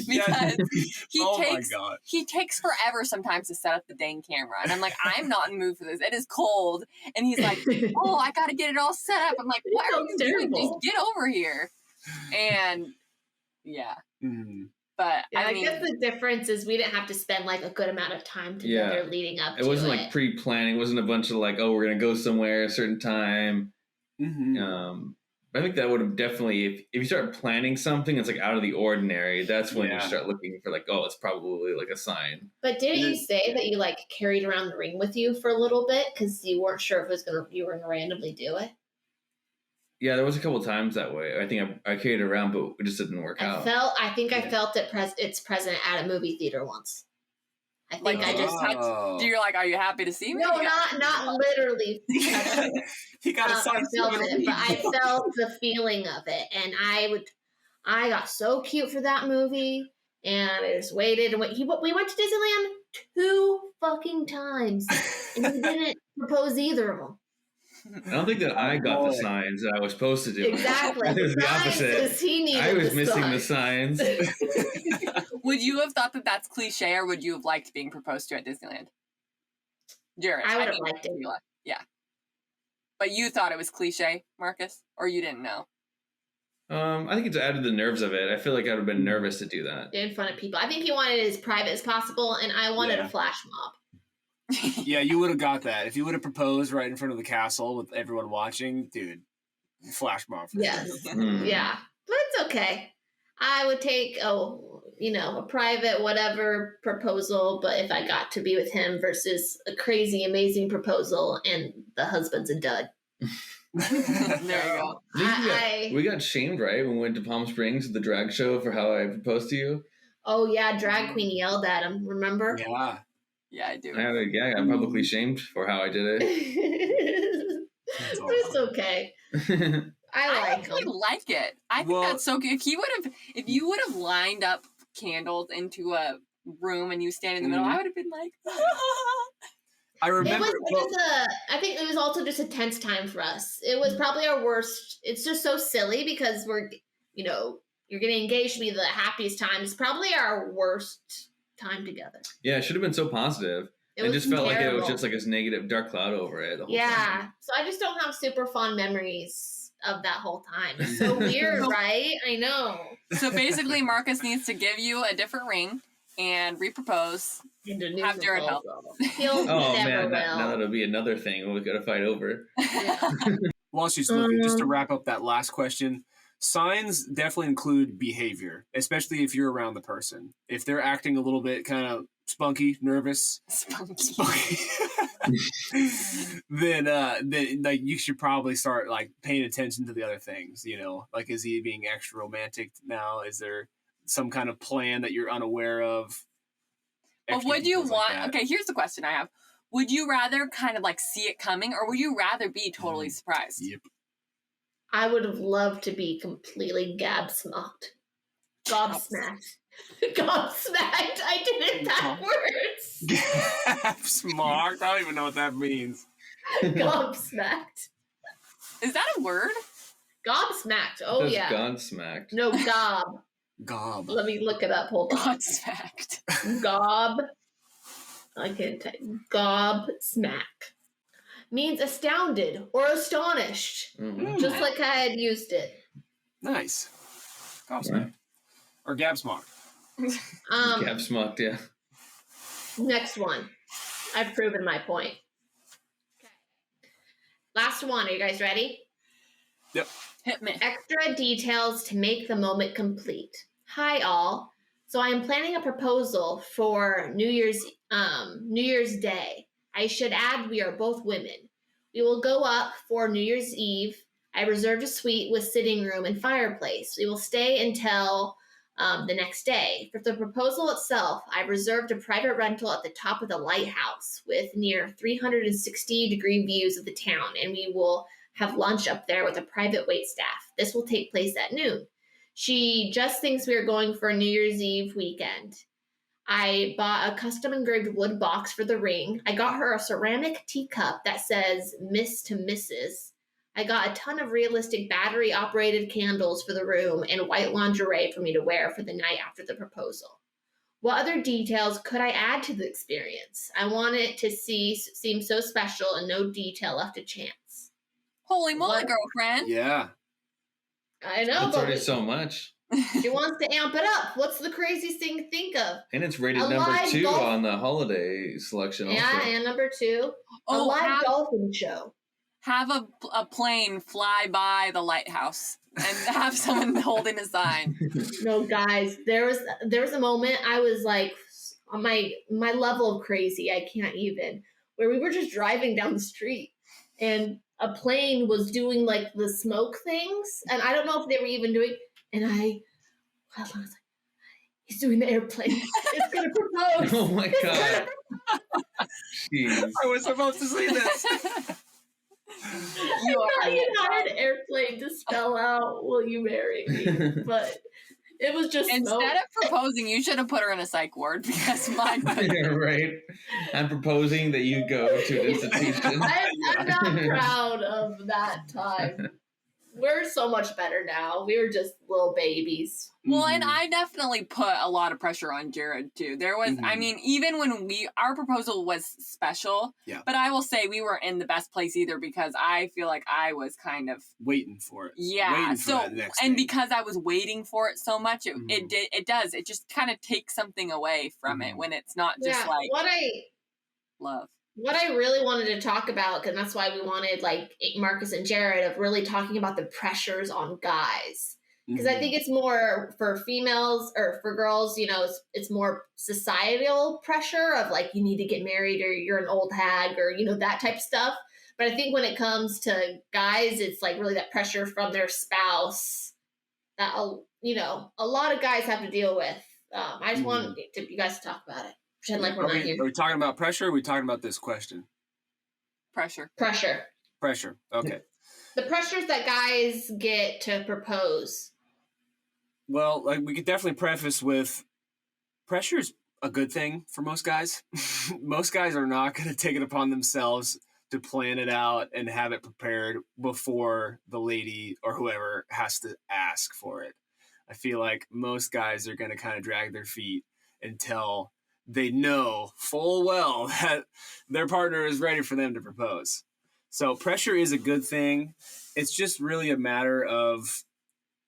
Because he takes forever sometimes to set up the dang camera. And I'm like, I'm not in the mood for this. It is cold. And he's like, oh, I got to get it all set up. I'm like, what are you doing? Just get over here. And yeah. But yeah, I mean, guess the difference is we didn't have to spend like a good amount of time together leading up to it. It wasn't like pre-planning. It wasn't a bunch of like, oh, we're going to go somewhere a certain time. I think that would have definitely, if you start planning something that's like out of the ordinary, that's when you start looking for like, oh, it's probably like a sign. But didn't you say that you like carried around the ring with you for a little bit because you weren't sure if you were going to randomly do it? Yeah, there was a couple times that way. I think I carried it around, but it just didn't work out. I think I felt its present at a movie theater once. I think I just touched. You're like, are you happy to see me? No, not literally. He got a sign. But I felt the feeling of it, and I got so cute for that movie, and I just waited and wait. We went to Disneyland 2 fucking times, and he didn't propose either of them. I don't think that I got the signs that I was supposed to do. Exactly. It was the opposite. I was missing the signs. Would you have thought that that's cliche, or would you have liked being proposed to at Disneyland? Jared, I would have liked it. Yeah. But you thought it was cliche, Marcus? Or you didn't know? I think it's added the nerves of it. I feel like I would have been nervous to do that. In front of people. I think he wanted it as private as possible, and I wanted a flash mob. Yeah, you would have got that. If you would have proposed right in front of the castle with everyone watching, dude, flash mob. Yes. Yeah. But it's okay. I would take, a private whatever proposal, but if I got to be with him versus a crazy, amazing proposal and the husband's a dud. There you go. We got shamed, right, when we went to Palm Springs at the drag show for how I proposed to you? Oh, yeah, drag queen yelled at him, remember? Yeah. Yeah, I do. I got publicly shamed for how I did it. But it's okay. I actually like it. I think that's so good. If you would have lined up candles into a room and you stand in the middle, I would have been like, I remember. I think it was also just a tense time for us. It was probably our worst. It's just so silly because you're getting engaged to be the happiest time. It's probably our worst time together. Yeah, it should have been so positive. It just felt like it was just like this negative dark cloud over it the whole time. So I just don't have super fond memories of that whole time. It's so weird, right? I know. So basically, Marcus needs to give you a different ring and repropose. Have Jared help. Man, now that'll be another thing we've got to fight over. Yeah. While she's looking, just to wrap up that last question, signs definitely include behavior, especially if you're around the person. If they're acting a little bit kind of spunky, nervous, spunky. then like you should probably start like paying attention to the other things, like, is he being extra romantic now? Is there some kind of plan that you're unaware of? But would you want, okay, here's the question I have. Would you rather kind of like see it coming, or would you rather be totally surprised? Yep. I would have loved to be completely gobsmacked. Gobsmacked. I did it backwards. Gobsmacked? I don't even know what that means. Gobsmacked. Is that a word? Gobsmacked. Oh, yeah. Godsmacked. No, gob. Gob. Let me look it up. Hold on. Godsmacked. Gob. I can't type. Gobsmack. Means astounded or astonished. Just like I had used it. Nice. Gobsmacked. Or gabsmacked. Gabsmacked, yeah. Next one. I've proven my point. Okay. Last one. Are you guys ready? Yep. Hit me. Extra details to make the moment complete. Hi all. So I am planning a proposal for New Year's Day. I should add we are both women. We will go up for New Year's Eve. I reserved a suite with sitting room and fireplace. We will stay until the next day. For the proposal itself, I reserved a private rental at the top of the lighthouse with near 360-degree views of the town, and we will have lunch up there with a private waitstaff. This will take place at noon. She just thinks we are going for a New Year's Eve weekend. I bought a custom engraved wood box for the ring. I got her a ceramic teacup that says Miss to Mrs. I got a ton of realistic battery-operated candles for the room and white lingerie for me to wear for the night after the proposal. What other details could I add to the experience? I want it to seem so special and no detail left to chance. Holy moly, What? girlfriend. Yeah. I know, It's but already so much. she wants to amp it up. What's the craziest thing to think of? And it's rated A number live 2 golf- on the holiday selection also. Yeah, and number 2, a live dolphin show. Have a plane fly by the lighthouse and have someone holding a sign. No, guys, there was a moment I was like, on my level of crazy, I can't even, where we were just driving down the street and a plane was doing like the smoke things, and I don't know if they were even doing, and I was like, he's doing the airplane. It's gonna propose. Oh my god. Jeez. I was supposed to see this. You are You had an airplane to spell out, will you marry me? But it was just smoke. Instead of proposing, you should have put her in a psych ward because mine. Yeah, right. I'm proposing that you go to an institution. I'm not proud of that time. We're so much better now. We were just little babies. Well, and I definitely put a lot of pressure on Jared too. There was, I mean, even when our proposal was special, Yeah. but I will say we weren't in the best place either because I feel like I was kind of waiting for it. yeah. Waiting for So that next and thing. because I was waiting for it so much, it just kind of takes something away from it when it's not just like love. What I really wanted to talk about, and that's why we wanted like Marcus and Jared, of really talking about the pressures on guys. Because I think it's more for females or for girls, you know, it's more societal pressure of like, you need to get married or you're an old hag or, you know, that type of stuff. But I think when it comes to guys, it's like really that pressure from their spouse that, you know, a lot of guys have to deal with. I just want you guys to talk about it. Pretend like we're not here. Are we talking about pressure or are we talking about this question? Pressure. Pressure. Okay. The pressures that guys get to propose. Well, like we could definitely preface with pressure's a good thing for most guys. Most guys are not going to take it upon themselves to plan it out and have it prepared before the lady or whoever has to ask for it. I feel like most guys are going to kind of drag their feet until they know full well that their partner is ready for them to propose. So pressure is a good thing. It's just really a matter of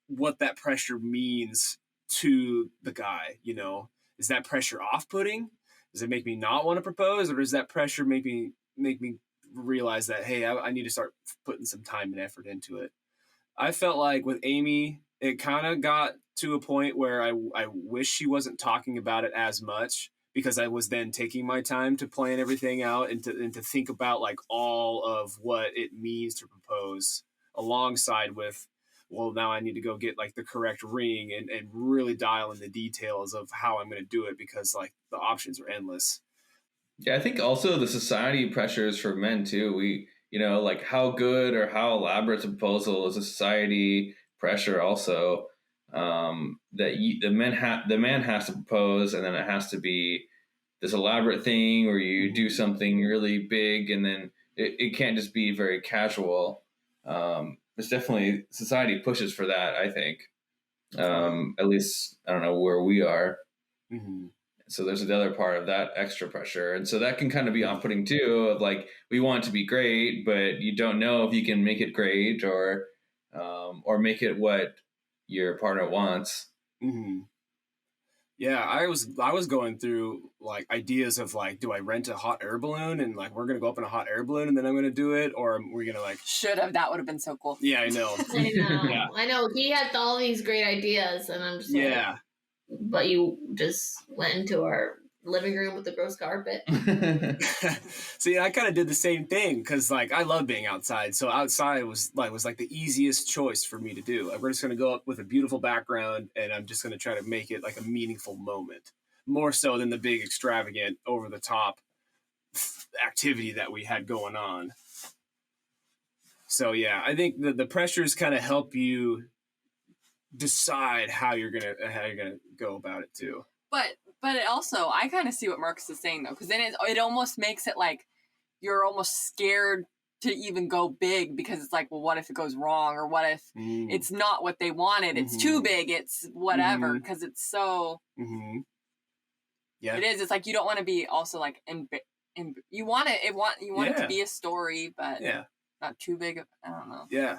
what that pressure means to the guy. You know, is that pressure off-putting? Does it make me not want to propose, or does that pressure make me realize that, hey, I need to start putting some time and effort into it? I felt like with Amy, it kind of got to a point where I wish she wasn't talking about it as much, because I was then taking my time to plan everything out and to think about like all of what it means to propose, alongside with, well, now I need to go get like the correct ring and really dial in the details of how I'm going to do it, because like the options are endless. Yeah, I think also the society pressures for men too. We, you know, like how good or how elaborate a proposal is a society pressure also. That the man has to propose, and then it has to be this elaborate thing where you do something really big, and then it can't just be very casual. It's definitely society pushes for that, I think. At least I don't know where we are. So there's another part of that extra pressure, and so that can kind of be off-putting too. Of like, we want it to be great, but you don't know if you can make it great or make it what your partner wants. Yeah, I was going through like ideas of like, do I rent a hot air balloon and like we're gonna go up in a hot air balloon and then I'm gonna do it, or are we gonna like? Should have. That would have been so cool. Yeah, I know. Yeah. I know. He had all these great ideas, and I'm just like, but you just went into our living room with the gross carpet. See, I kind of did the same thing because like I love being outside, so outside was like the easiest choice for me to do. Like we're just gonna go up with a beautiful background, and I'm just gonna try to make it like a meaningful moment, more so than the big extravagant, over the top activity that we had going on. So yeah, I think the pressures kind of help you decide how you're gonna go about it too. But it also, I kind of see what Marcus is saying though, because then it almost makes it like you're almost scared to even go big because it's like, well, what if it goes wrong, or what if it's not what they wanted? It's too big. It's whatever, because it's so. Yeah, it is. It's like you don't want to be also like you want it. You want it to be a story, but not too big. I don't know. Yeah.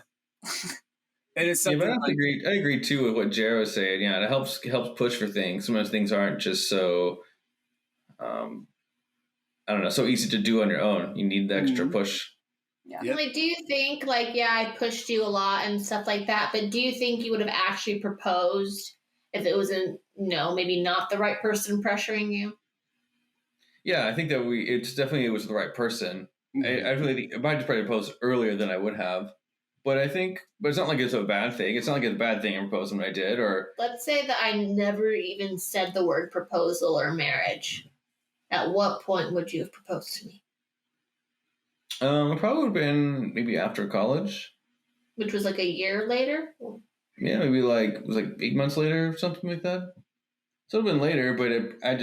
And it's something I agree too with what Jared was saying. Yeah, it helps push for things. Sometimes things aren't just so, I don't know, so easy to do on your own. You need the extra push. Yeah. Yep. Like, do you think I pushed you a lot and stuff like that, but do you think you would have actually proposed if it wasn't, maybe not the right person pressuring you? Yeah, I think that it was the right person. I really think I might have probably proposed earlier than I would have. But it's not like it's a bad thing. It's not like it's a bad thing I proposed when I did. Or let's say that I never even said the word proposal or marriage. At what point would you have proposed to me? It probably would have been maybe after college. Which was like a year later? Yeah, maybe it was like 8 months later or something like that. So it would have been later, but I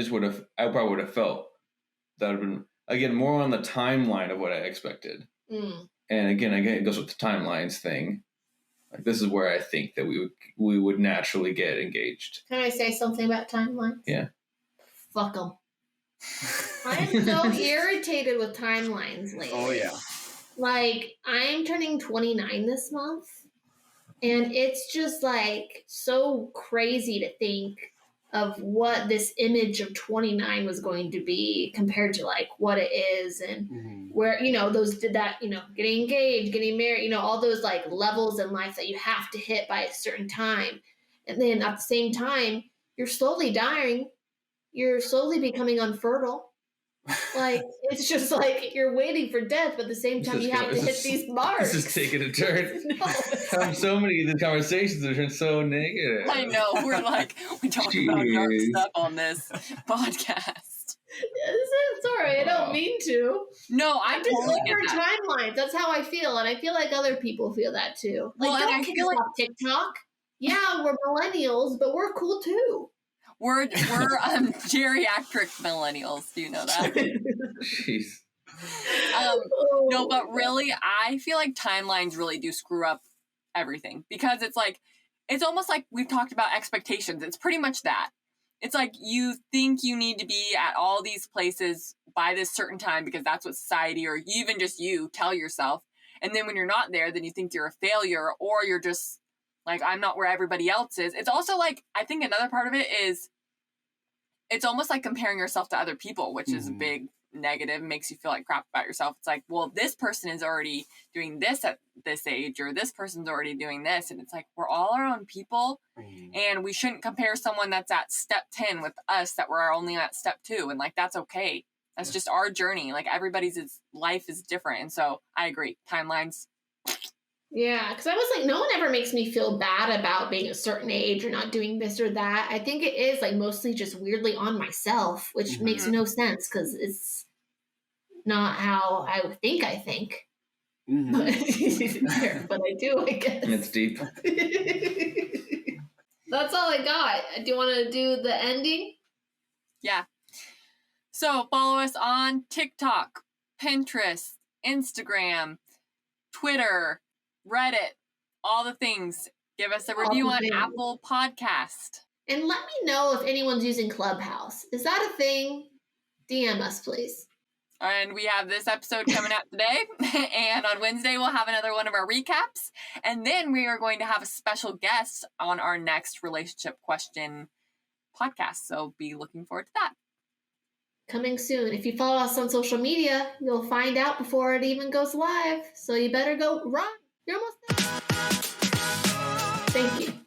probably would have felt that would have been, again, more on the timeline of what I expected. And again, it goes with the timelines thing. Like, this is where I think that we would naturally get engaged. Can I say something about timelines? Yeah. Fuck them. I am so irritated with timelines lately. Oh, yeah. Like, I'm turning 29 this month, and it's just, like, so crazy to think of what this image of 29 was going to be compared to, like, what it is, and where, those did that, getting engaged, getting married, all those, like, levels in life that you have to hit by a certain time. And then at the same time, you're slowly dying. You're slowly becoming unfertile. Like, it's just like you're waiting for death, but at the same time you have to hit these marks. This is taking a turn. So many of the conversations have been so negative. I know. We're like, we talk about dark stuff on this podcast. Sorry, I don't mean to. No, I'm just over timelines. That's how I feel, and I feel like other people feel that too. Like, don't kick us off TikTok. Yeah, we're millennials, but we're cool too. We're geriatric millennials. Do you know that? Jeez. No, but really, I feel like timelines really do screw up everything, because it's like, it's almost like we've talked about expectations. It's pretty much that. It's like you think you need to be at all these places by this certain time because that's what society, or even just you, tell yourself. And then when you're not there, then you think you're a failure, or you're just like, I'm not where everybody else is. It's also like, I think another part of it is, it's almost like comparing yourself to other people, which is a big negative, makes you feel like crap about yourself. It's like, well, this person is already doing this at this age, or this person's already doing this. And it's like, we're all our own people, and we shouldn't compare someone that's at step 10 with us that we're only at step 2. And like, that's okay. That's just our journey. Like, everybody's life is different. And so I agree. Timelines. Yeah, because I was like, no one ever makes me feel bad about being a certain age or not doing this or that. I think it is like mostly just weirdly on myself, which makes no sense because it's not how I think. But I do, I guess. It's deep. That's all I got. Do you want to do the ending? Yeah. So follow us on TikTok, Pinterest, Instagram, Twitter, Reddit, all the things. Give us a review on Apple Podcast. And let me know if anyone's using Clubhouse. Is that a thing? DM us, please. And we have this episode coming out today. And on Wednesday, we'll have another one of our recaps. And then we are going to have a special guest on our next relationship question podcast. So be looking forward to that. Coming soon. If you follow us on social media, you'll find out before it even goes live. So you better go run. You're almost there. Thank you.